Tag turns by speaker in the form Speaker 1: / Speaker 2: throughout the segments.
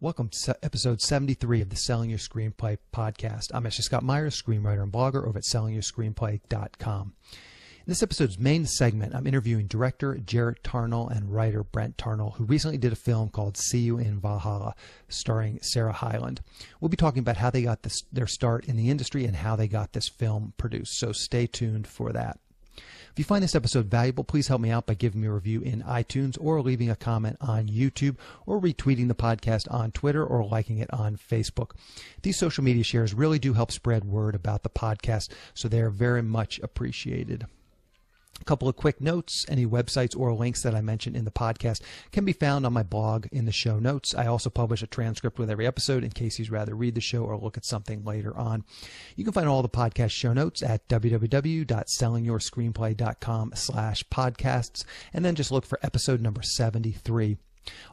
Speaker 1: Welcome to episode 73 of the Selling Your Screenplay podcast. I'm actually Scott Myers, screenwriter and blogger over at sellingyourscreenplay.com. In this episode's main segment, I'm interviewing director Jarret Tarnol and writer Brent Tarnol, who recently did a film called See You in Valhalla, starring Sarah Hyland. We'll be talking about how they got their start in the industry and how they got this film produced, so stay tuned for that. If you find this episode valuable, please help me out by giving me a review in iTunes or leaving a comment on YouTube or retweeting the podcast on Twitter or liking it on Facebook. These social media shares really do help spread word about the podcast, so they are very much appreciated. A couple of quick notes. Any websites or links that I mention in the podcast can be found on my blog in the show notes. I also publish a transcript with every episode in case you'd rather read the show or look at something later on. You can find all the podcast show notes at www.sellingyourscreenplay.com/podcasts, and then just look for episode number 73.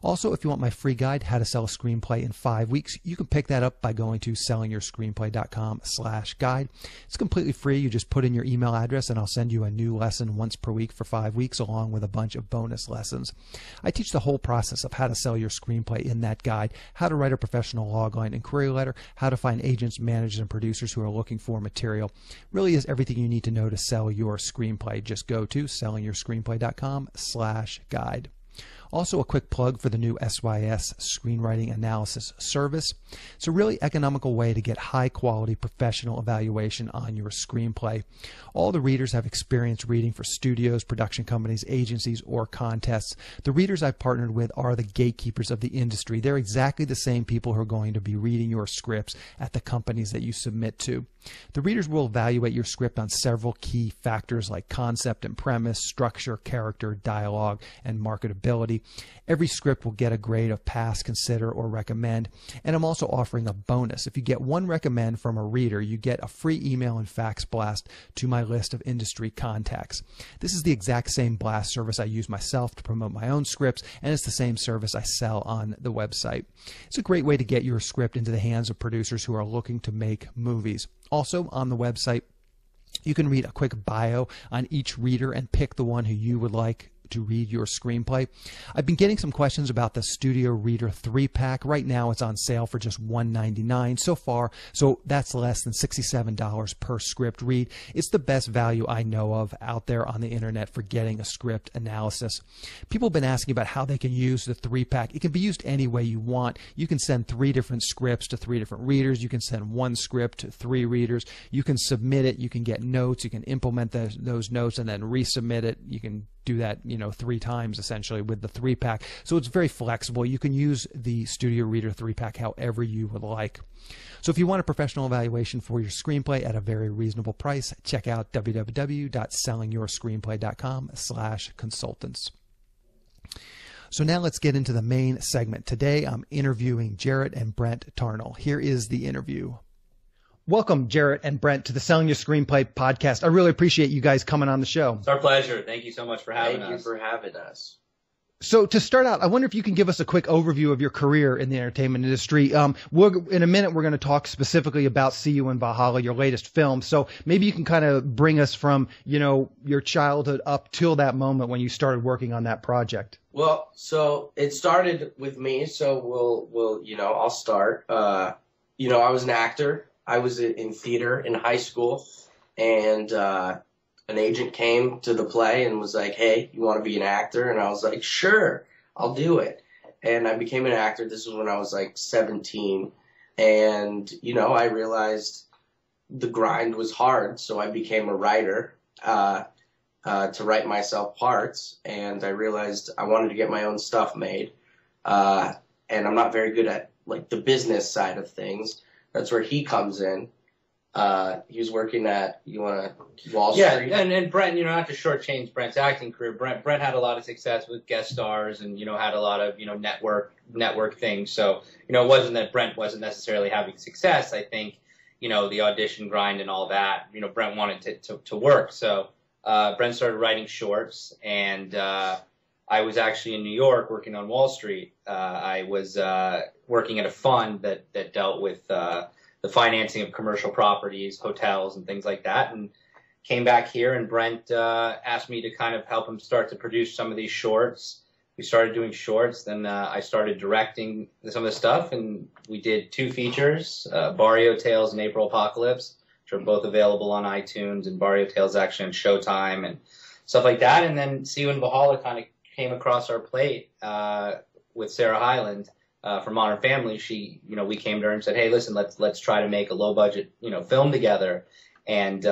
Speaker 1: Also, if you want my free guide, How to Sell a Screenplay in 5 Weeks, you can pick that up by going to sellingyourscreenplay.com/guide. It's completely free. You just put in your email address and I'll send you a new lesson once per week for 5 weeks along with a bunch of bonus lessons. I teach the whole process of how to sell your screenplay in that guide, how to write a professional logline and query letter, how to find agents, managers, and producers who are looking for material. Really is everything you need to know to sell your screenplay. Just go to sellingyourscreenplay.com/guide. Also, a quick plug for the new SYS screenwriting analysis service. It's a really economical way to get high-quality professional evaluation on your screenplay. All the readers have experience reading for studios, production companies, agencies, or contests. The readers I've partnered with are the gatekeepers of the industry. They're exactly the same people who are going to be reading your scripts at the companies that you submit to. The readers will evaluate your script on several key factors like concept and premise, structure, character, dialogue, and marketability. Every script will get a grade of pass, consider, or recommend. And I'm also offering a bonus. If you get one recommend from a reader, you get a free email and fax blast to my list of industry contacts. This is the exact same blast service I use myself to promote my own scripts, and it's the same service I sell on the website. It's a great way to get your script into the hands of producers who are looking to make movies. Also, on the website, you can read a quick bio on each reader and pick the one who you would like to read your screenplay. I've been getting some questions about the Studio Reader 3-pack. Right now it's on sale for just $199 so far, so that's less than $67 per script read. It's the best value I know of out there on the internet for getting a script analysis. People have been asking about how they can use the 3-pack. It can be used any way you want. You can send 3 different scripts to 3 different readers. You can send 1 script to 3 readers. You can submit it. You can get notes. You can implement those notes and then resubmit it. You can do that 3 times essentially with the 3-pack. So it's very flexible. You can use the Studio Reader 3-pack however you would like. So if you want a professional evaluation for your screenplay at a very reasonable price, check out www.sellingyourscreenplay.com/consultants. So now let's get into the main segment. Today I'm interviewing Jarret and Brent Tarnol. Here is the interview. Welcome, Jarret and Brent, to the Selling Your Screenplay podcast. I really appreciate you guys coming on the show.
Speaker 2: It's our pleasure. Thank you so much for having us.
Speaker 3: Thank you for having us.
Speaker 1: So to start out, I wonder if you can give us a quick overview of your career in the entertainment industry. In a minute, we're going to talk specifically about See You in Valhalla, your latest film. So maybe you can kind of bring us from, your childhood up till that moment when you started working on that project.
Speaker 3: Well, so it started with me. So I'll start. I was an actor. I was in theater in high school, and an agent came to the play and was like, "Hey, you want to be an actor?" And I was like, "Sure, I'll do it." And I became an actor. This was when I was like 17. And, I realized the grind was hard, so I became a writer to write myself parts. And I realized I wanted to get my own stuff made. And I'm not very good at, the business side of things. That's where he comes in. He was working at Wall Street.
Speaker 2: Yeah, and Brent, not to shortchange Brent's acting career. Brent had a lot of success with guest stars and had a lot of network things. So it wasn't that Brent wasn't necessarily having success. I think the audition grind and all that. Brent wanted to work. So Brent started writing shorts, and I was actually in New York working on Wall Street. I was working at a fund that dealt with the financing of commercial properties, hotels, and things like that, and came back here, and Brent asked me to kind of help him start to produce some of these shorts. we started doing shorts. Then I started directing some of the stuff, and we did 2 features, Barrio Tales and April Apocalypse, which are both available on iTunes, and Barrio Tales actually on Showtime and stuff like that. And then See You in Valhalla kind of came across our plate with Sarah Hyland from Modern Family. She, we came to her and said, hey, listen, let's try to make a low budget, film together. And,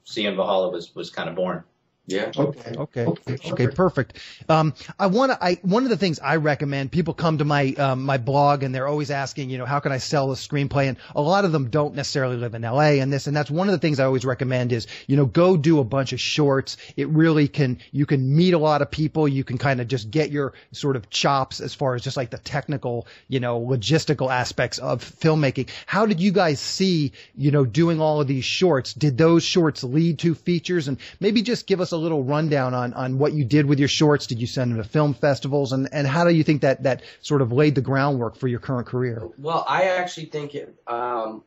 Speaker 2: See You in Valhalla was kind of born.
Speaker 3: Yeah.
Speaker 1: Okay. Perfect. One of the things I recommend, people come to my my blog and they're always asking, how can I sell a screenplay? And a lot of them don't necessarily live in LA and that's one of the things I always recommend is, go do a bunch of shorts. It really you can meet a lot of people. You can kind of just get your sort of chops as far as just like the technical, logistical aspects of filmmaking. How did you guys see, doing all of these shorts? Did those shorts lead to features? And maybe just give us a little rundown on what you did with your shorts. Did you send them to film festivals? And how do you think that sort of laid the groundwork for your current career?
Speaker 3: Well, I actually think,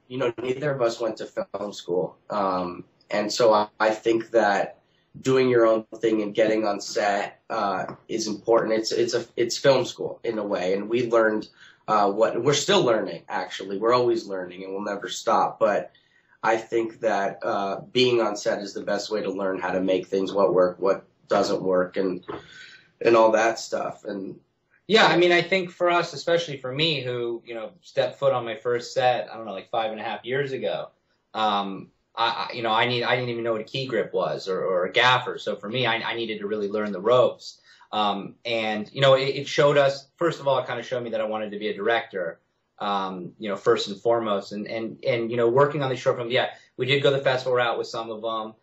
Speaker 3: neither of us went to film school. And so I think that doing your own thing and getting on set is important. It's film school in a way. And we learned what we're still learning, actually. We're always learning and we'll never stop. But I think that being on set is the best way to learn how to make things, what work, what doesn't work, and all that stuff. And
Speaker 2: yeah, I think for us, especially for me, who stepped foot on my first set, I don't know, like 5.5 years ago. I didn't even know what a key grip was or a gaffer. So for me, I needed to really learn the ropes. It showed us. First of all, it kind of showed me that I wanted to be a director. First and foremost, and working on the short film. Yeah, we did go the festival route with some of them.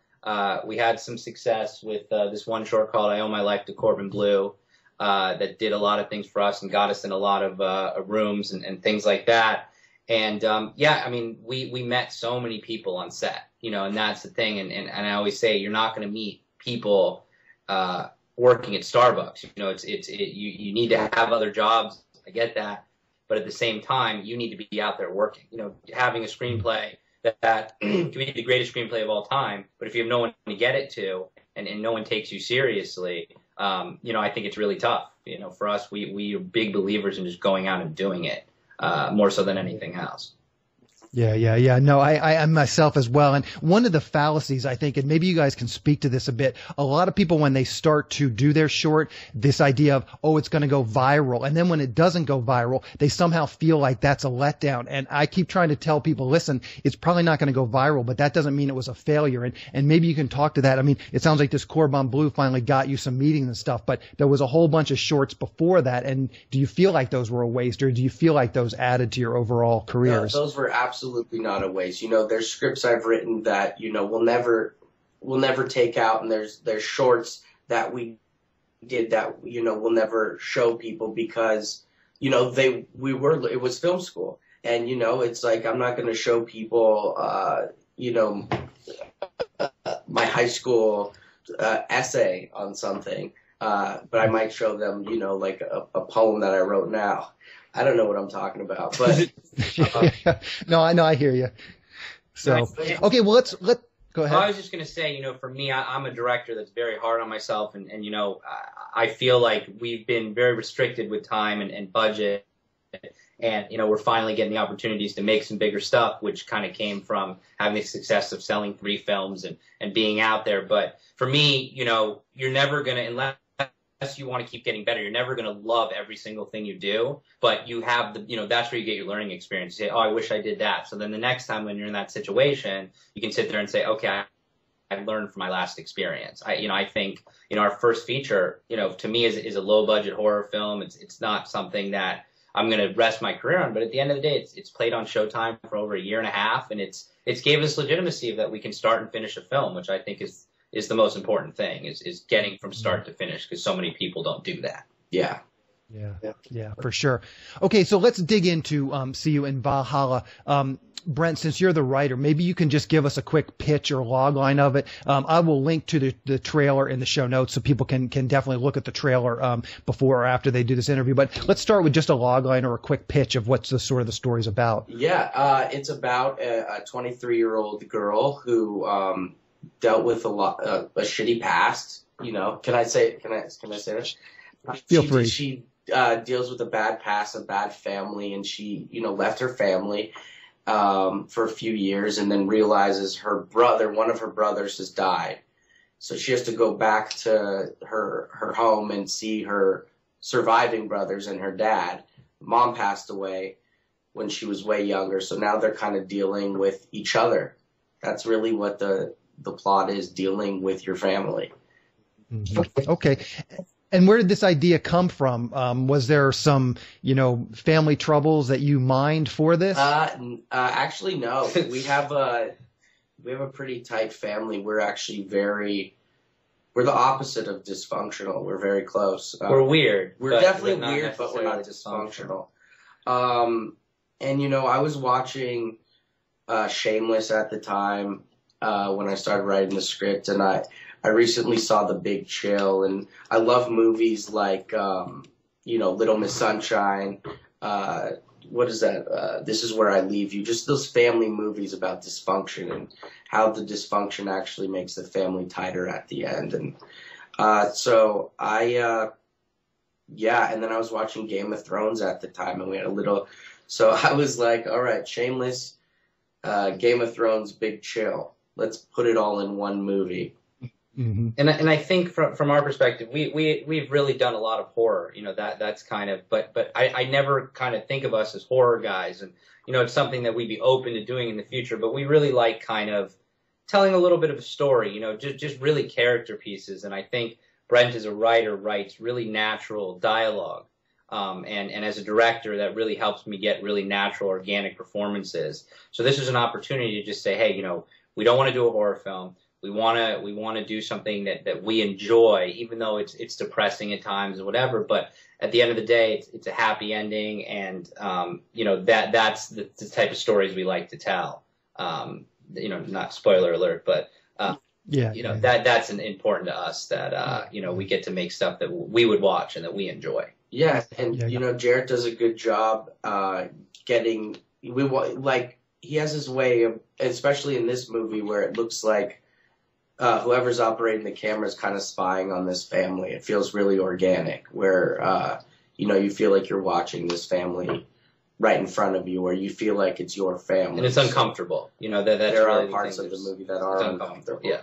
Speaker 2: We had some success with this one short called "I Owe My Life to Corbin Bleu," that did a lot of things for us and got us in a lot of rooms and things like that. And we met so many people on set, and that's the thing. And I always say you're not going to meet people working at Starbucks. You need to have other jobs. I get that. But at the same time, you need to be out there working. Having a screenplay that can be the greatest screenplay of all time, but if you have no one to get it to and no one takes you seriously, I think it's really tough. For us, we are big believers in just going out and doing it, more so than anything else.
Speaker 1: Yeah. No, I am myself as well. And one of the fallacies, I think, and maybe you guys can speak to this a bit, a lot of people, when they start to do their short, this idea of, it's going to go viral. And then when it doesn't go viral, they somehow feel like that's a letdown. And I keep trying to tell people, listen, it's probably not going to go viral, but that doesn't mean it was a failure. And maybe you can talk to that. It sounds like this Corbin Bleu finally got you some meetings and stuff, but there was a whole bunch of shorts before that. And do you feel like those were a waste, or do you feel like those added to your overall careers?
Speaker 3: No, those were absolutely not a waste. There's scripts I've written that we'll never take out, and there's shorts that we did that we'll never show people because it was film school, and it's like I'm not going to show people my high school essay on something, but I might show them like a poem that I wrote now. I don't know what I'm talking about, but
Speaker 1: no, I know, I hear you. So, okay, well, let's go ahead.
Speaker 2: I was just going to say, for me, I'm a director that's very hard on myself, and I feel like we've been very restricted with time and budget, and we're finally getting the opportunities to make some bigger stuff, which kind of came from having the success of selling 3 films and being out there. But for me, you're never going to, unless you want to keep getting better, you're never going to love every single thing you do, but you have that's where you get your learning experience. You say, I wish I did that. So then the next time when you're in that situation, you can sit there and say, okay, I learned from my last experience. I think, our first feature, to me is a low budget horror film. It's not something that I'm going to rest my career on, but at the end of the day, it's played on Showtime for over 1.5 years, and it's gave us legitimacy that we can start and finish a film, which I think is the most important thing, is getting from start to finish, because so many people don't do that.
Speaker 3: Yeah,
Speaker 1: for sure. Okay, so let's dig into See You in Valhalla. Brent, since you're the writer, maybe you can just give us a quick pitch or log line of it. I will link to the trailer in the show notes so people can definitely look at the trailer before or after they do this interview. But let's start with just a log line or a quick pitch of what's the sort of the story's about.
Speaker 3: Yeah, it's about a 23-year-old girl who dealt with a shitty past. Can I say this?
Speaker 1: Feel free.
Speaker 3: She deals with a bad past, a bad family, and she, left her family for a few years, and then realizes one of her brothers has died. So she has to go back to her home and see her surviving brothers and her dad. Mom passed away when she was way younger, so now they're kind of dealing with each other. That's really what the plot is, dealing with your family.
Speaker 1: Mm-hmm. Okay. And where did this idea come from? Was there some, family troubles that you mined for this?
Speaker 3: Actually, no. We have a pretty tight family. We're actually we're the opposite of dysfunctional. We're very close.
Speaker 2: We're weird.
Speaker 3: We're definitely weird, but we're not dysfunctional. And I was watching Shameless at the time when I started writing the script, and I recently saw The Big Chill, and I love movies like Little Miss Sunshine. What is that? This Is Where I Leave You. Just those family movies about dysfunction and how the dysfunction actually makes the family tighter at the end. And so and then I was watching Game of Thrones at the time, and we had so I was like, all right, Shameless, Game of Thrones, Big Chill. Let's put it all in one movie.
Speaker 2: Mm-hmm. And I think from our perspective, we've really done a lot of horror. That's kind of, but I never kind of think of us as horror guys, and it's something that we'd be open to doing in the future. But we really like kind of telling a little bit of a story, just really character pieces. And I think Brent as a writer writes really natural dialogue. And as a director, that really helps me get really natural, organic performances. So this is an opportunity to just say, hey, we don't want to do a horror film. We want to do something that we enjoy, even though it's depressing at times or whatever. But at the end of the day, it's a happy ending, and that's the type of stories we like to tell. Not spoiler alert, but that's important to us that we get to make stuff that we would watch and that we enjoy.
Speaker 3: Yeah, and Jarret does a good job he has his way of, especially in this movie, where it looks like whoever's operating the camera is kind of spying on this family. It feels really organic, where you feel like you're watching this family right in front of you, or you feel like it's your family.
Speaker 2: And it's uncomfortable. That's
Speaker 3: there
Speaker 2: really
Speaker 3: are parts of the movie that are uncomfortable.
Speaker 2: Yeah.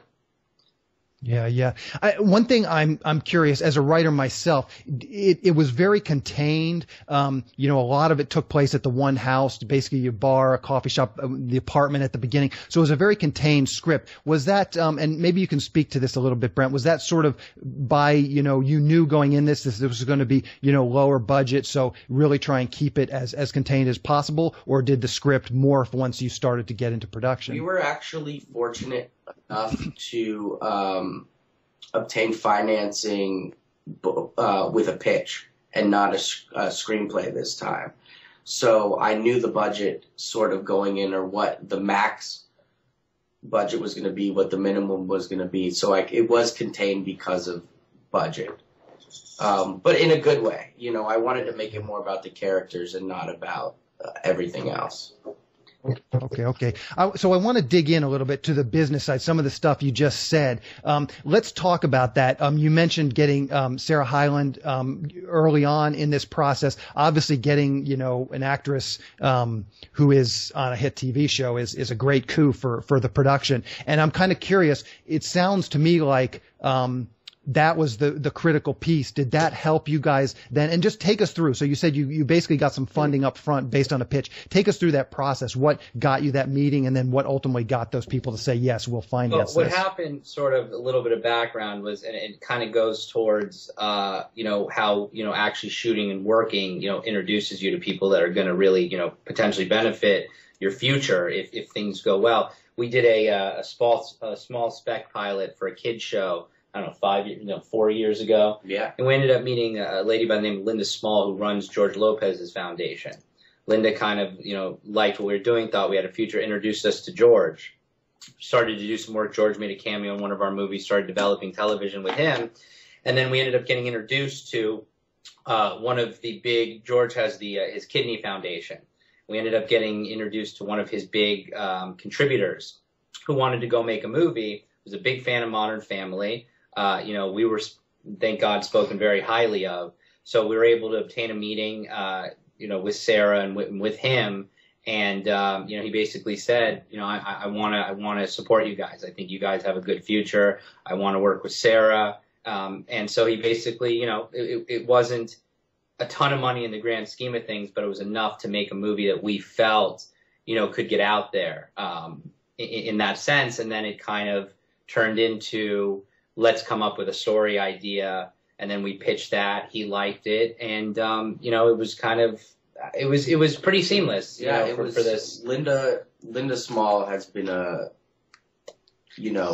Speaker 1: Yeah. One thing I'm curious, as a writer myself, it was very contained. A lot of it took place at the one house, basically a bar, a coffee shop, the apartment at the beginning. So it was a very contained script. Was that, and maybe you can speak to this a little bit, Brent, was that sort of by, you knew going in this was going to be, lower budget, so really try and keep it as contained as possible, or did the script morph once you started to get into production?
Speaker 3: We were actually fortunate enough to obtain financing with a pitch and not a screenplay this time. So I knew the budget sort of going in, or what the max budget was going to be, what the minimum was going to be. So it was contained because of budget. But in a good way. I wanted to make it more about the characters and not about everything else.
Speaker 1: Okay. So I want to dig in a little bit to the business side, some of the stuff you just said. Let's talk about that. You mentioned getting Sarah Hyland early on in this process. Obviously, getting an actress who is on a hit TV show is a great coup for the production. And I'm kind of curious. It sounds to me like that was the critical piece. Did that help you guys then? And just take us through. So you said you basically got some funding up front based on a pitch. Take us through that process. What got you that meeting, and then what ultimately got those people to say, yes, we'll finance
Speaker 2: what
Speaker 1: this?
Speaker 2: Happened, sort of a little bit of background, was, and it kind of goes towards, how, actually shooting and working, introduces you to people that are going to really, potentially benefit your future if things go well. We did a small spec pilot for a kid's show, I don't know, 4 years ago.
Speaker 3: Yeah.
Speaker 2: And we ended up meeting a lady by the name of Linda Small, who runs George Lopez's foundation. Linda kind of, liked what we were doing, thought we had a future, introduced us to George. Started to do some work. George made a cameo in one of our movies, started developing television with him. And then we ended up getting introduced to one of the big, George has his kidney foundation. We ended up getting introduced to one of his big contributors who wanted to go make a movie. He was a big fan of Modern Family. We were thank God, spoken very highly of. So we were able to obtain a meeting, with Sarah and with him. And, he basically said, I want to support you guys. I think you guys have a good future. I want to work with Sarah. And so he basically, it wasn't a ton of money in the grand scheme of things, but it was enough to make a movie that we felt, could get out there, in that sense. And then it kind of turned into, let's come up with a story idea. And then we pitched that. He liked it. And, it was kind of, it was pretty seamless. For this.
Speaker 3: Linda Small has been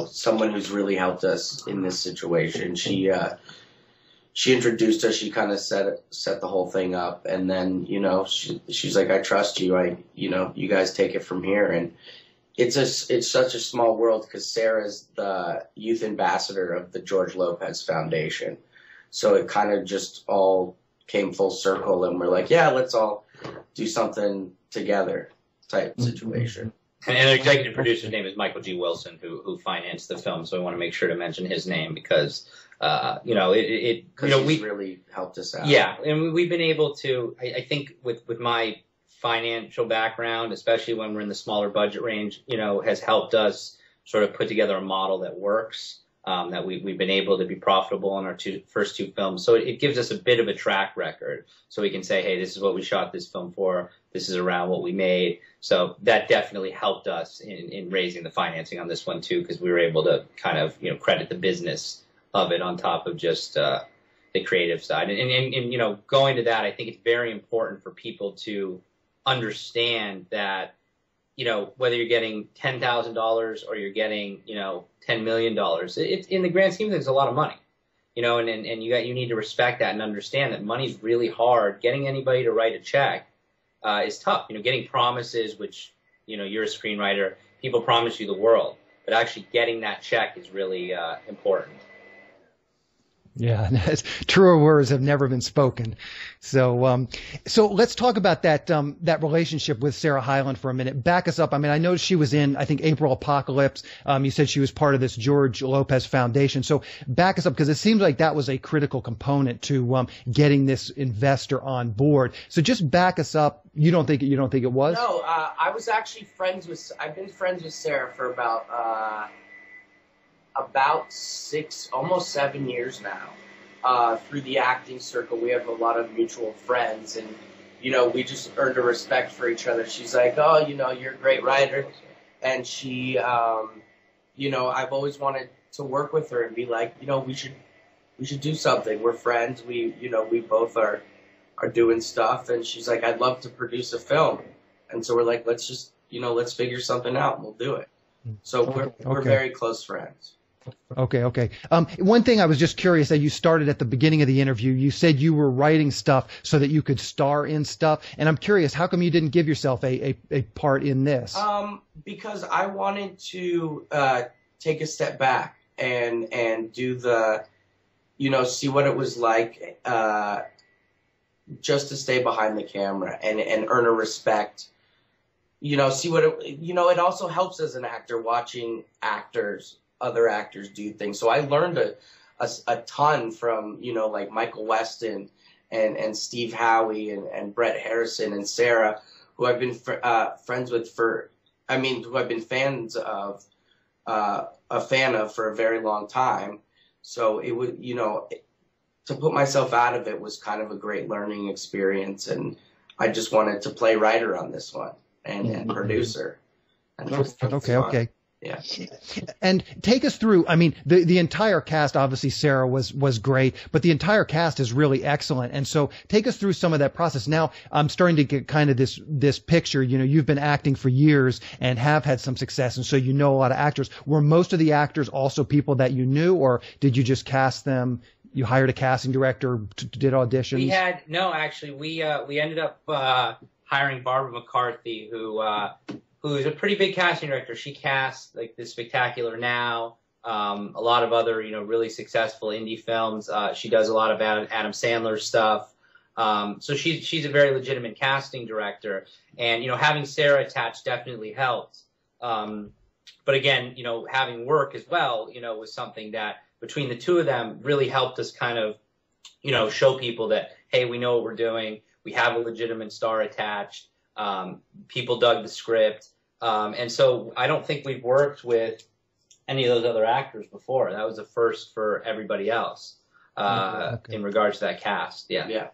Speaker 3: someone who's really helped us in this situation. She introduced us. She kind of set the whole thing up, and then she's like, I trust you. You guys take it from here. And it's such a small world because Sarah's the youth ambassador of the George Lopez Foundation, so it kind of just all came full circle, and we're like, yeah, let's all do something together type situation.
Speaker 2: And the executive producer's name is Michael G. Wilson, who financed the film. So I want to make sure to mention his name because, he's
Speaker 3: really helped us out.
Speaker 2: Yeah, and we've been able to. I think with my financial background, especially when we're in the smaller budget range, has helped us sort of put together a model that works. That we've been able to be profitable in our first two films. So it gives us a bit of a track record. So we can say, hey, this is what we shot this film for. This is around what we made. So that definitely helped us in raising the financing on this one, too, because we were able to kind of, credit the business of it on top of just the creative side. And going to that, I think it's very important for people to understand that, whether you're getting $10,000 or you're getting, $10 million, it's in the grand scheme of things, a lot of money, and you need to respect that and understand that money's really hard. Getting anybody to write a check is tough. Getting promises, which, you're a screenwriter, people promise you the world, but actually getting that check is really important.
Speaker 1: Yeah, truer words have never been spoken. So let's talk about that relationship with Sarah Hyland for a minute. Back us up. I mean, I noticed she was in, I think, April Apocalypse. You said she was part of this George Lopez Foundation. So back us up, because it seems like that was a critical component to getting this investor on board. So just back us up. You don't think it was?
Speaker 3: No, I was actually I've been friends with Sarah for about 6, almost 7 years now. Through the acting circle, we have a lot of mutual friends, and we just earned a respect for each other. She's like, oh, you're a great writer, and she, I've always wanted to work with her and be like, we should do something. We're friends. We both are doing stuff, and she's like, I'd love to produce a film, and so we're like, let's figure something out, and we'll do it. So we're very close friends.
Speaker 1: Okay. One thing I was just curious that you started at the beginning of the interview, you said you were writing stuff so that you could star in stuff. And I'm curious, how come you didn't give yourself a part in this?
Speaker 3: Because I wanted to take a step back and do the, see what it was like just to stay behind the camera and earn a respect. See what it also helps as an actor watching other actors do things. So I learned a ton from, like Michael Weston and Steve Howie and Brett Harrison and Sarah, who I've been friends with who I've been fans of, a fan of for a very long time. So it would, to put myself out of it was kind of a great learning experience. And I just wanted to play writer on this one and producer. And
Speaker 1: okay.
Speaker 3: Yeah.
Speaker 1: And take us through, I mean, the entire cast, obviously Sarah was great, but the entire cast is really excellent. And so take us through some of that process. Now I'm starting to get kind of this picture, you've been acting for years and have had some success. And so a lot of actors. Were most of the actors also people that you knew, or did you just cast them? You hired a casting director, did auditions?
Speaker 2: We ended up hiring Barbara McCarthy, who's a pretty big casting director. She casts like The Spectacular Now, a lot of other, really successful indie films. She does a lot of Adam Sandler stuff. So she's a very legitimate casting director. And, having Sarah attached definitely helped. But again, having work as well, was something that between the two of them really helped us kind of, show people that, hey, we know what we're doing. We have a legitimate star attached. People dug the script. And so I don't think we've worked with any of those other actors before. That was a first for everybody else in regards to that cast. Yeah.
Speaker 3: Yeah.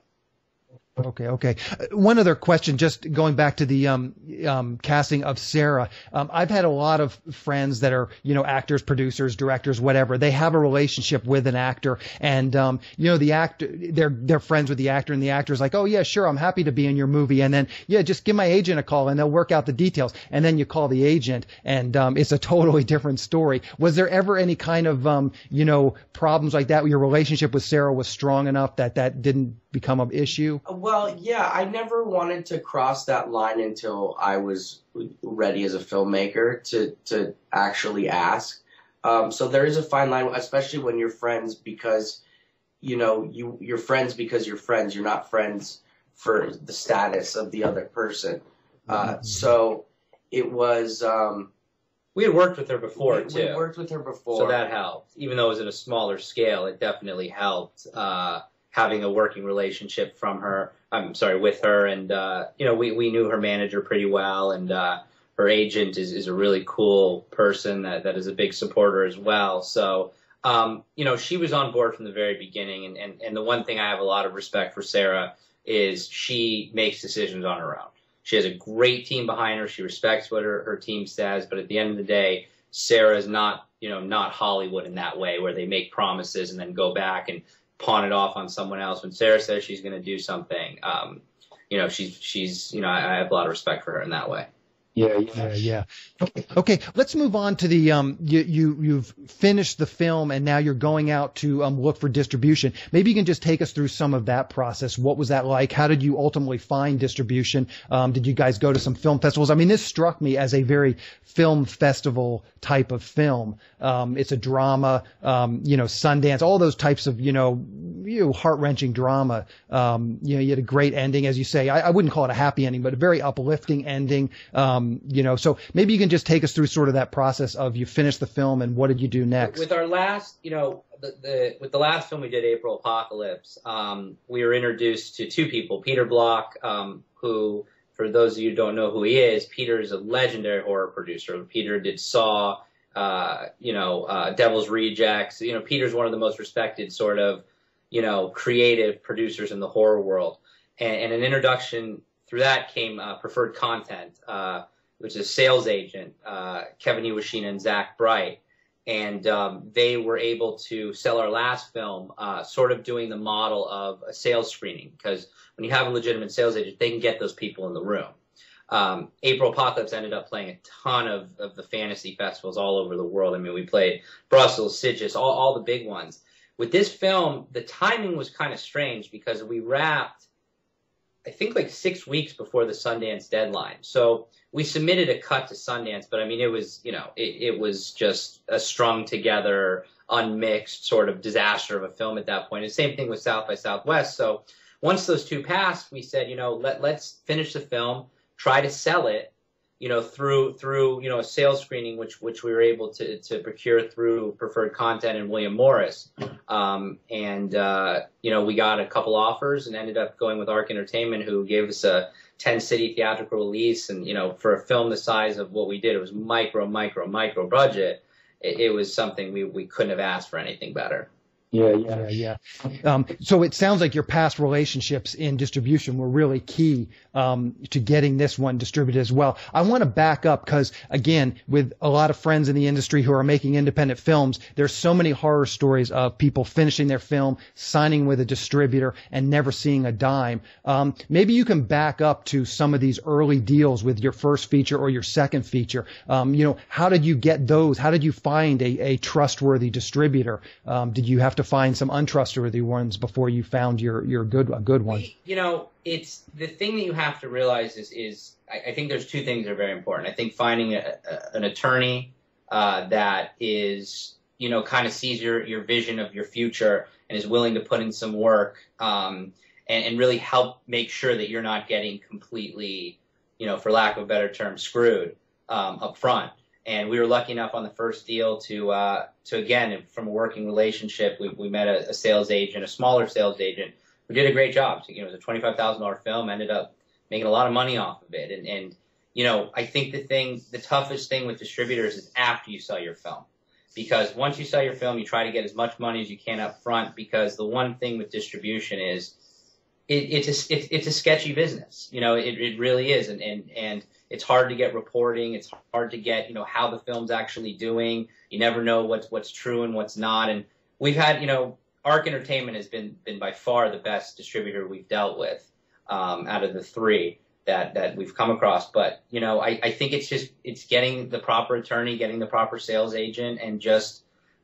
Speaker 1: Okay. One other question, just going back to the casting of Sarah. I've had a lot of friends that are, actors, producers, directors, whatever. They have a relationship with an actor, and the actor, they're friends with the actor, and the actor's like, oh yeah, sure, I'm happy to be in your movie, and then just give my agent a call, and they'll work out the details, and then you call the agent, and it's a totally different story. Was there ever any kind of problems like that? Where your relationship with Sarah was strong enough that didn't become an issue?
Speaker 3: Well, yeah, I never wanted to cross that line until I was ready as a filmmaker to actually ask. So there is a fine line, especially when you're friends, because you're friends because you're friends. You're not friends for the status of the other person. So it was.
Speaker 2: We had worked with her before too.
Speaker 3: We worked with her before,
Speaker 2: so that helped. Even though it was at a smaller scale, it definitely helped. Having a working relationship with her, and we knew her manager pretty well, and her agent is a really cool person that is a big supporter as well. So she was on board from the very beginning, and the one thing I have a lot of respect for Sarah is she makes decisions on her own. She has a great team behind her. She respects what her team says, but at the end of the day, Sarah is not Hollywood in that way, where they make promises and then go back and pawn it off on someone else. When Sarah says she's going to do something, she's I have a lot of respect for her in that way.
Speaker 1: Yeah. Okay, let's move on to the you've finished the film and now you're going out to look for distribution. Maybe you can just take us through some of that process. What was that like? How did you ultimately find distribution? Did you guys go to some film festivals? I mean, this struck me as a very film festival type of film. It's a drama, Sundance, all those types of heart-wrenching drama. You had a great ending, as you say. I wouldn't call it a happy ending, but a very uplifting ending. So maybe you can just take us through sort of that process of you finished the film and what did you do next?
Speaker 2: With our last, with the last film we did, April Apocalypse, we were introduced to two people, Peter Block, who, for those of you who don't know who he is, Peter is a legendary horror producer. Peter did Saw, Devil's Rejects. Peter's one of the most respected sort of, creative producers in the horror world. And an introduction through that came Preferred Content, which is a sales agent, Kevin Iwashina and Zach Bright. And they were able to sell our last film sort of doing the model of a sales screening, because when you have a legitimate sales agent, they can get those people in the room. April Apocalypse ended up playing a ton of the fantasy festivals all over the world. I mean, we played Brussels, Sitges, all the big ones. With this film, the timing was kind of strange because we wrapped, I think, like 6 weeks before the Sundance deadline. So we submitted a cut to Sundance, but I mean, it was, it was just a strung together, unmixed sort of disaster of a film at that point. And same thing with South by Southwest. So once those two passed, we said, let's finish the film, try to sell it, through a sales screening, which we were able to procure through Preferred Content and William Morris. We got a couple offers and ended up going with Arc Entertainment, who gave us a 10-city theatrical release. And, for a film the size of what we did, it was micro budget. It was something we couldn't have asked for anything better.
Speaker 1: Yeah. So it sounds like your past relationships in distribution were really key to getting this one distributed as well. I want to back up because, again, with a lot of friends in the industry who are making independent films, there's so many horror stories of people finishing their film, signing with a distributor, and never seeing a dime. Maybe you can back up to some of these early deals with your first feature or your second feature. How did you get those? How did you find a trustworthy distributor? Did you have to find some untrustworthy ones before you found your good one?
Speaker 2: It's the thing that you have to realize is I think there's two things that are very important. I think finding an attorney that is, kind of sees your vision of your future and is willing to put in some work and really help make sure that you're not getting completely, for lack of a better term, screwed up front. And we were lucky enough on the first deal to again, from a working relationship, we met a sales agent, a smaller sales agent, who did a great job. So, it was a $25,000 film, ended up making a lot of money off of it. And I think the toughest thing with distributors is after you sell your film. Because once you sell your film, you try to get as much money as you can up front, because the one thing with distribution is it's a sketchy business. It really is. And it's hard to get reporting. It's hard to get, how the film's actually doing. You never know what's true and what's not. And we've had, Arc Entertainment has been by far the best distributor we've dealt with, out of the three that we've come across. But, I think it's getting the proper attorney, getting the proper sales agent, and just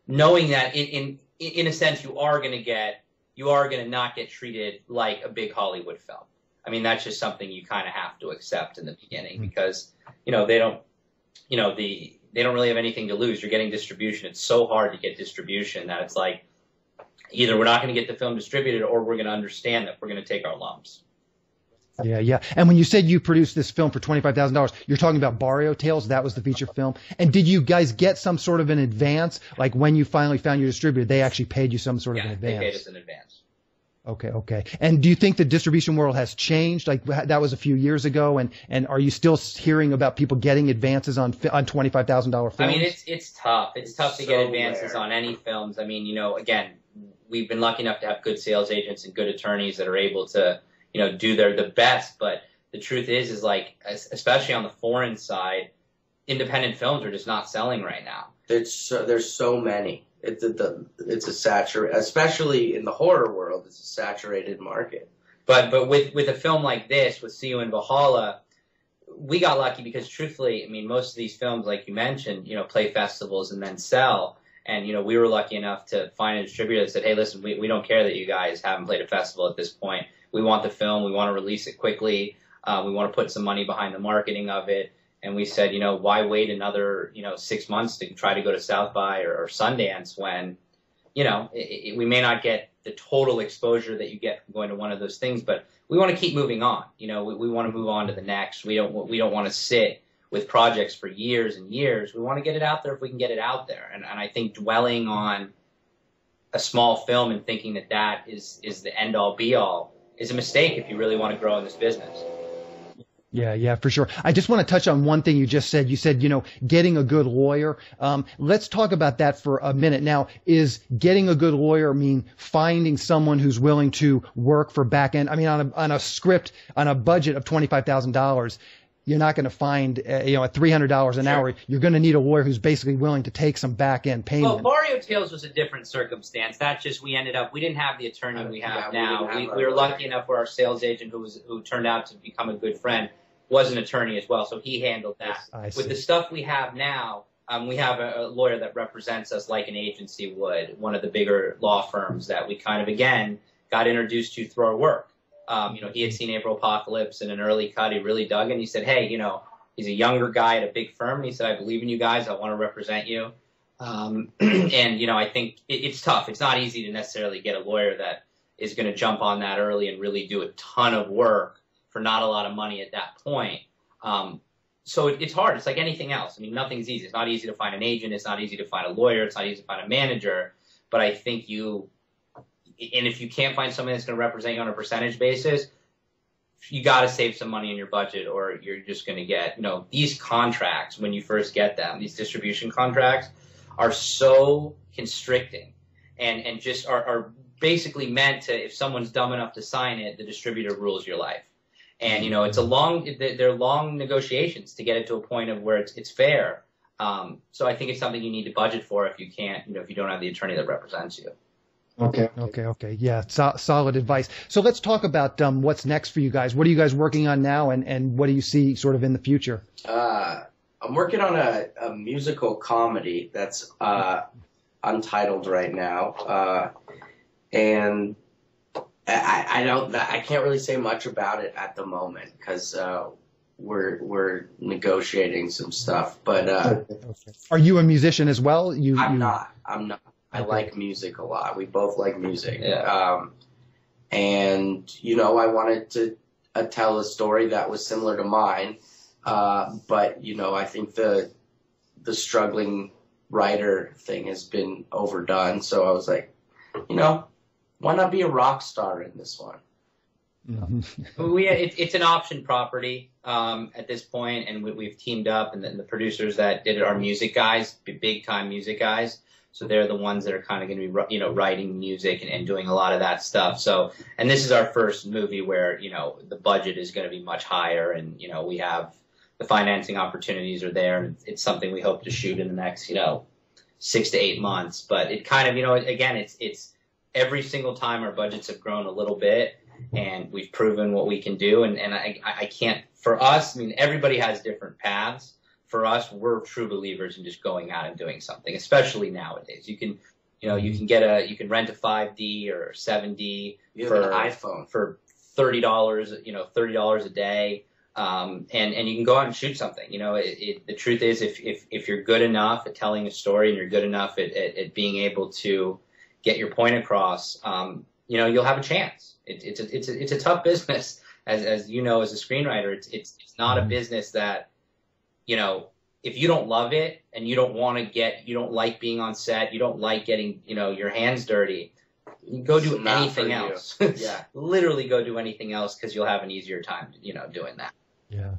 Speaker 2: knowing that in a sense you are going to not get treated like a big Hollywood film. I mean, that's just something you kind of have to accept in the beginning, because, they don't really have anything to lose. You're getting distribution. It's so hard to get distribution that it's like, either we're not going to get the film distributed, or we're going to understand that we're going to take our lumps.
Speaker 1: Yeah, yeah. And when you said you produced this film for $25,000, you're talking about Barrio Tales. That was the feature film. And did you guys get some sort of an advance? Like when you finally found your distributor, they actually paid you some sort of an advance?
Speaker 2: Yeah, they paid us in advance.
Speaker 1: Okay. And do you think the distribution world has changed? Like that was a few years ago, and are you still hearing about people getting advances on $25,000 films?
Speaker 2: I mean, it's tough. It's tough to get advances on any films. I mean, again, we've been lucky enough to have good sales agents and good attorneys that are able to, do the best. But the truth is like, especially on the foreign side, independent films are just not selling right now.
Speaker 3: There's so many. It's a saturated, especially in the horror world, it's a saturated market.
Speaker 2: But with a film like this, with See You in Valhalla, we got lucky because, truthfully, I mean, most of these films, like you mentioned, play festivals and then sell. And, we were lucky enough to find a distributor that said, hey, listen, we don't care that you guys haven't played a festival at this point. We want the film. We want to release it quickly. We want to put some money behind the marketing of it. And we said, why wait another, 6 months to try to go to South by or Sundance when, we may not get the total exposure that you get from going to one of those things, but we want to keep moving on. We want to move on to the next. We don't want to sit with projects for years and years. We want to get it out there if we can get it out there. And I think dwelling on a small film and thinking that is the end all be all is a mistake if you really want to grow in this business.
Speaker 1: Yeah, for sure. I just want to touch on one thing you just said. You said, getting a good lawyer. Let's talk about that for a minute. Now, is getting a good lawyer mean finding someone who's willing to work for back end? I mean, on a script, on a budget of $25,000, you're not going to find, at $300 an hour. You're going to need a lawyer who's basically willing to take some back end payment.
Speaker 2: Well, Barrio Tales was a different circumstance. That's just, we didn't have the attorney we have now. We were lucky enough where our sales agent, who turned out to become a good friend, was an attorney as well, so he handled that. With the stuff we have now, we have a lawyer that represents us like an agency would, one of the bigger law firms that we kind of, again, got introduced to through our work. He had seen April Apocalypse in an early cut. He really dug it. He said, hey, he's a younger guy at a big firm. And he said, I believe in you guys. I want to represent you. And, I think it's tough. It's not easy to necessarily get a lawyer that is going to jump on that early and really do a ton of work for not a lot of money at that point. So it's hard. It's like anything else. I mean, nothing's easy. It's not easy to find an agent. It's not easy to find a lawyer. It's not easy to find a manager. But I think and if you can't find somebody that's going to represent you on a percentage basis, you got to save some money in your budget, or you're just going to get, these contracts when you first get them, these distribution contracts are so constricting and just are basically meant to, if someone's dumb enough to sign it, the distributor rules your life. And, they're long negotiations to get it to a point of where it's fair. So I think it's something you need to budget for if you can't, if you don't have the attorney that represents you.
Speaker 1: Okay. Yeah, solid advice. So let's talk about what's next for you guys. What are you guys working on now, and what do you see sort of in the future?
Speaker 3: I'm working on a musical comedy that's untitled right now, and I can't really say much about it at the moment because we're negotiating some stuff. But
Speaker 1: are you a musician as well?
Speaker 3: I'm not. I like music a lot. We both like music.
Speaker 2: Yeah.
Speaker 3: And, I wanted to tell a story that was similar to mine. But, I think the the struggling writer thing has been overdone. So I was like, you know, why not be a rock star in this one?
Speaker 2: It's an option property at this point, and we've teamed up, and the producers that did it are music guys, big time music guys. So they're the ones that are kind of going to be, writing music and doing a lot of that stuff. So, and this is our first movie where, the budget is going to be much higher, and, we have the financing opportunities are there, and it's something we hope to shoot in the next, 6 to 8 months. But it kind of, again, it's every single time our budgets have grown a little bit, and we've proven what we can do. And I can't, for us, everybody has different paths. For us, we're true believers in just going out and doing something, especially nowadays. You can, you can rent a 5D or 7D
Speaker 3: for an iPhone
Speaker 2: for $30, $30 a day. And you can go out and shoot something. The truth is, if you're good enough at telling a story, and you're good enough at being able to get your point across, you'll have a chance. It's a tough business, as you know, as a screenwriter. It's not a business that, if you don't love it and you don't like being on set, you don't like getting, your hands dirty, go do anything else.
Speaker 3: Yeah.
Speaker 2: Literally go do anything else, because you'll have an easier time, doing that.
Speaker 1: Yeah.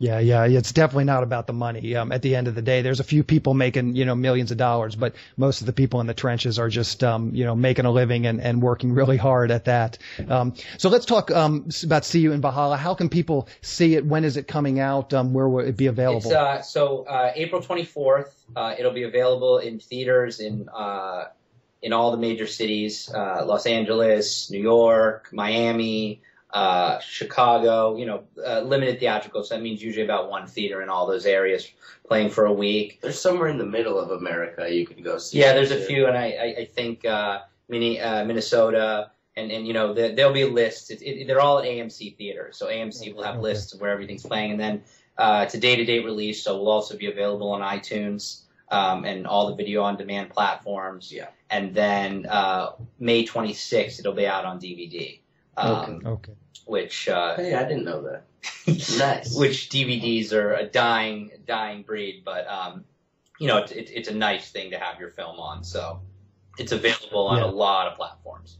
Speaker 1: It's definitely not about the money. At the end of the day, there's a few people making, millions of dollars, but most of the people in the trenches are just, making a living and working really hard at that. So let's talk about See You in Valhalla. How can people see it? When is it coming out? Where will it be available?
Speaker 2: It's, April 24th. It'll be available in theaters in all the major cities, Los Angeles, New York, Miami, Chicago, limited theatrical. So that means usually about one theater in all those areas playing for a week.
Speaker 3: There's somewhere in the middle of America you can go see.
Speaker 2: Yeah, there's a few, and I think Minnesota, and there'll be lists. They're all at AMC theaters, so AMC will have lists of where everything's playing, and then it's a day-to-day release, so we'll also be available on iTunes and all the video on demand platforms.
Speaker 3: Yeah,
Speaker 2: and then May 26th it'll be out on DVD.
Speaker 1: Okay.
Speaker 2: Which
Speaker 3: hey, I didn't know that. Nice.
Speaker 2: Which DVDs are a dying breed, but it's a nice thing to have your film on. So it's available on a lot of platforms.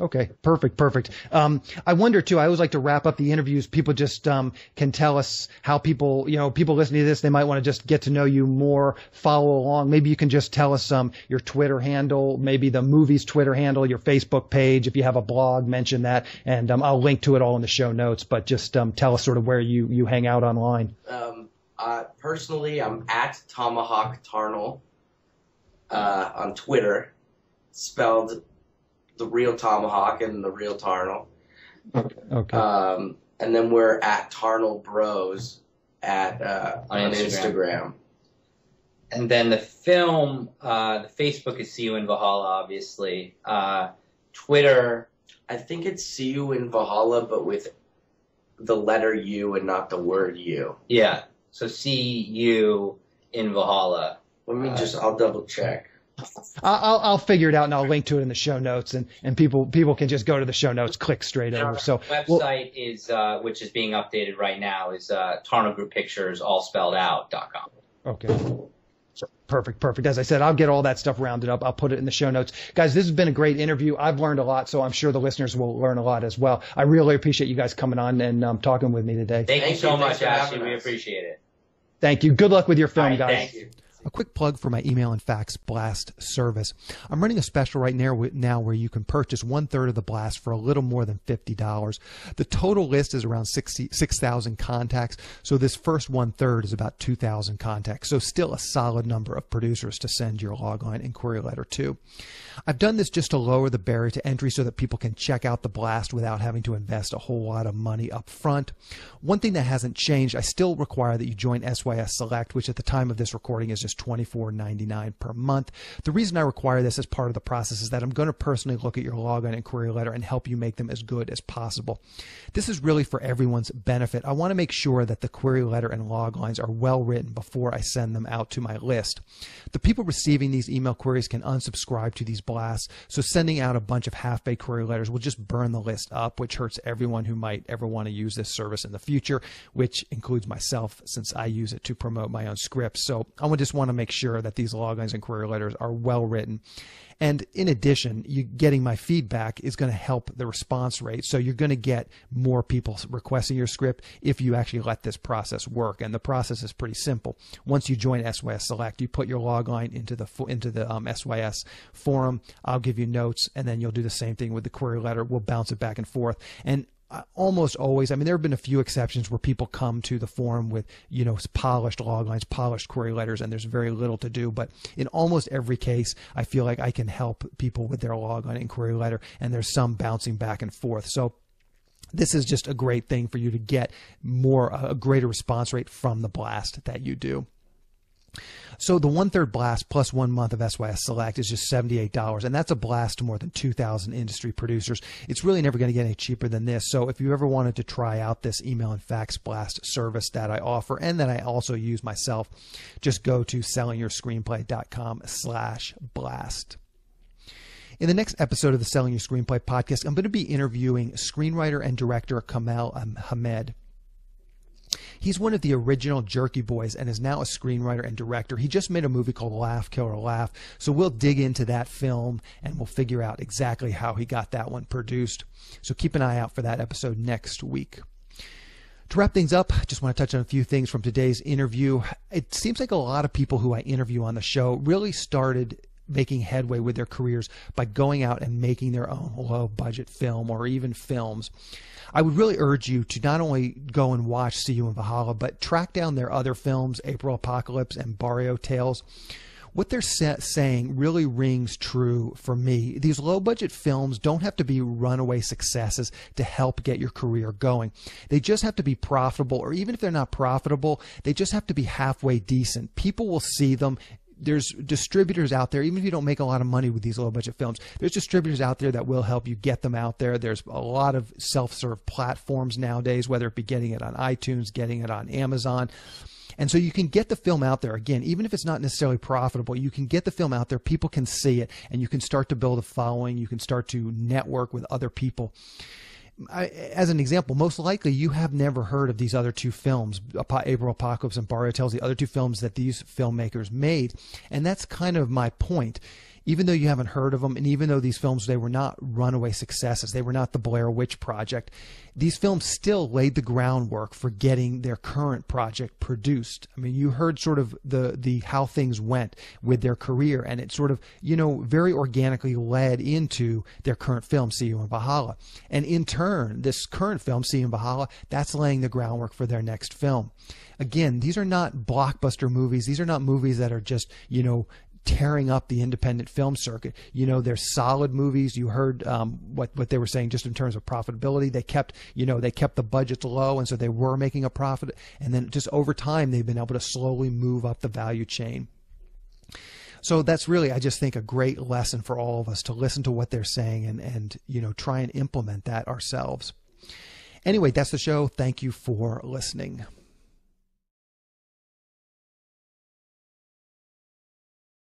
Speaker 1: Okay, perfect. I wonder too, I always like to wrap up the interviews. People just can tell us how people listening to this, they might want to just get to know you more, follow along. Maybe you can just tell us your Twitter handle, maybe the movie's Twitter handle, your Facebook page. If you have a blog, mention that, and I'll link to it all in the show notes. But just tell us sort of where you hang out online.
Speaker 3: Personally, I'm at Tomahawk Tarnol on Twitter, spelled the real Tomahawk and the real Tarnol.
Speaker 1: Okay.
Speaker 3: And then we're at Tarnol Bros on Instagram.
Speaker 2: And then the film, the Facebook is See You in Valhalla, obviously. Twitter,
Speaker 3: I think it's See You in Valhalla, but with the letter U and not the word U.
Speaker 2: Yeah. So See You in Valhalla.
Speaker 3: I'll double check.
Speaker 1: I'll figure it out, and I'll link to it in the show notes, and people can just go to the show notes, click straight over. So
Speaker 2: website is which is being updated right now is Tarnol Group Pictures allspelledout.com.
Speaker 1: Okay. Perfect. As I said, I'll get all that stuff rounded up. I'll put it in the show notes. Guys, this has been a great interview. I've learned a lot, so I'm sure the listeners will learn a lot as well. I really appreciate you guys coming on and talking with me today.
Speaker 2: Thank you so much, Ashley. We appreciate it.
Speaker 1: Thank you. Good luck with your film, guys.
Speaker 2: Thank you.
Speaker 1: A quick plug for my email and fax blast service. I'm running a special right now where you can purchase 1/3 of the blast for a little more than $50. The total list is around 6,000 contacts, so this first 1/3 is about 2,000 contacts, so still a solid number of producers to send your logline inquiry letter to. I've done this just to lower the barrier to entry so that people can check out the blast without having to invest a whole lot of money up front. One thing that hasn't changed, I still require that you join SYS Select, which at the time of this recording is just $24.99 per month. The reason I require this as part of the process is that I'm going to personally look at your login and query letter and help you make them as good as possible. This is really for everyone's benefit. I want to make sure that the query letter and log lines are well written before I send them out to my list. The people receiving these email queries can unsubscribe to these blasts, so sending out a bunch of half-baked query letters will just burn the list up, which hurts everyone who might ever want to use this service in the future, which includes myself since I use it to promote my own scripts. So I just want to make sure that these logins and query letters are well written. And in addition, you getting my feedback is going to help the response rate. So you're going to get more people requesting your script if you actually let this process work. And the process is pretty simple. Once you join SYS Select, you put your logline into the SYS forum. I'll give you notes, and then you'll do the same thing with the query letter. We'll bounce it back and forth. And almost always, I mean, there have been a few exceptions where people come to the forum with, polished loglines, polished query letters, and there's very little to do. But in almost every case, I feel like I can help people with their logline and query letter, and there's some bouncing back and forth. So this is just a great thing for you to get a greater response rate from the blast that you do. So the 1/3 blast plus 1 month of SYS Select is just $78, and that's a blast to more than 2,000 industry producers. It's really never going to get any cheaper than this. So if you ever wanted to try out this email and fax blast service that I offer and that I also use myself, just go to sellingyourscreenplay.com/blast. In the next episode of the Selling Your Screenplay podcast, I'm going to be interviewing screenwriter and director Kamal Hamed. He's one of the original Jerky Boys and is now a screenwriter and director. He just made a movie called Laugh, Kill or Laugh. So we'll dig into that film and we'll figure out exactly how he got that one produced. So keep an eye out for that episode next week. To wrap things up, I just want to touch on a few things from today's interview. It seems like a lot of people who I interview on the show really started making headway with their careers by going out and making their own low-budget film or even films. I would really urge you to not only go and watch See You in Valhalla, but track down their other films, April Apocalypse and Barrio Tales. What they're saying really rings true for me. These low-budget films don't have to be runaway successes to help get your career going. They just have to be profitable, or even if they're not profitable, they just have to be halfway decent. People will see them. There's distributors out there, even if you don't make a lot of money with these low-budget films, there's distributors out there that will help you get them out there. There's a lot of self-serve platforms nowadays, whether it be getting it on iTunes, getting it on Amazon. And so you can get the film out there. Again, even if it's not necessarily profitable, you can get the film out there. People can see it, and you can start to build a following. You can start to network with other people. As an example, most likely you have never heard of these other two films, April Apocalypse and Barrio Tales, the other two films that these filmmakers made. And that's kind of my point. Even though you haven't heard of them, and even though these films, they were not runaway successes, they were not the Blair Witch Project, these films still laid the groundwork for getting their current project produced. I mean, you heard sort of the how things went with their career, and it sort of, very organically led into their current film, See You in Valhalla. And in turn, this current film, See You in Valhalla, that's laying the groundwork for their next film. Again, these are not blockbuster movies. These are not movies that are just, tearing up the independent film circuit. They're solid movies. You heard what they were saying just in terms of profitability. They kept the budgets low, and so they were making a profit. And then just over time, they've been able to slowly move up the value chain. So that's really, I just think, a great lesson for all of us to listen to what they're saying and try and implement that ourselves. Anyway, that's the show. Thank you for listening.